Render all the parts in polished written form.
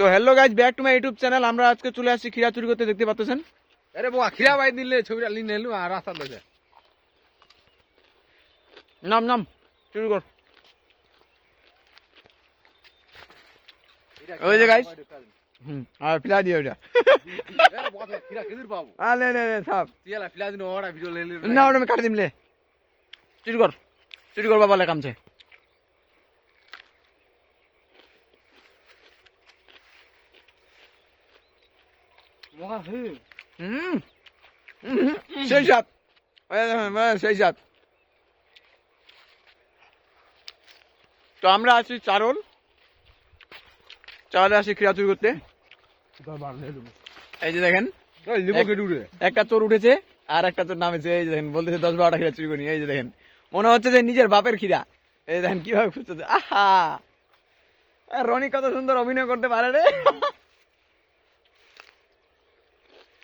তো hello guys, back to my YouTube channel. আমরা আজকে চলে আসছি খিরা চুরি করতে, দেখতে পাচ্ছেন। আরে বাবা, খিরা বাই দিলে ছবিটা লিনে এলু আর রাস্তা দেখে নাম নাম চুরি কর। ওই যে গাইজ, আর ফিলা দিয়ে ওইটা। খিরা খেজুর পাবো লে লে লে সাপ তিয়ালা ফিলা দিন ওরা ভিডিও লে না, ওটা আমি কাটি দিম। লে চুরি কর বাবা, লে কামছে। মহা হে সেই সাত, সেই সাত। তো আমরা আছি চারলে আসি খিরা চুরি করতে। এই যে দেখেন, একটা চোর উঠেছে আর একটা চোর নামেছে। এই যে দেখেন, বলতেছে 10-12টা খিরা চুরি করি। এই যে দেখেন, মনে হচ্ছে যে নিজের বাপের খিরা। এই যে দেখেন কিভাবে খুঁজতেছে। আহা, রনি কত সুন্দর অভিনয় করতে পারে রে।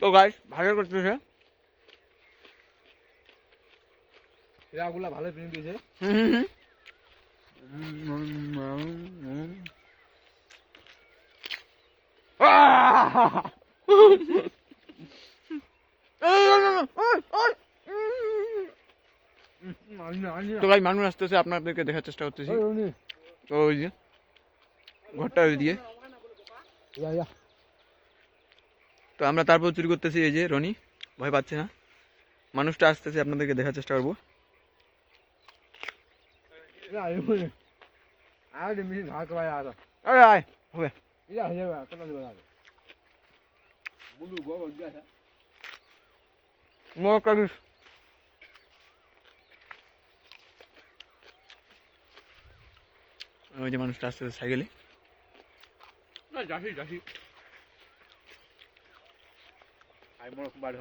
তো গাইস, ভালো করতেছে। খিরা গুলা ভালো প্রিন্ট দিয়েছে। তো গাইস, মানুষ আসতেছে, আপনাদেরকে দেখার চেষ্টা করতেছি। তো ওই যে ঘরটা ওই দিয়ে, তো আমরা তারপর চুরি করতেছি। এই যে রনি ভয় পাচ্ছে না, মানুষটা আসতেছে, আপনাদেরকে দেখার চেষ্টা করবো। আরে আয় হবে। ওই যে মানুষটা আসতেছে সাইকেলে। যাসি যাসি আই মোর বাড়ি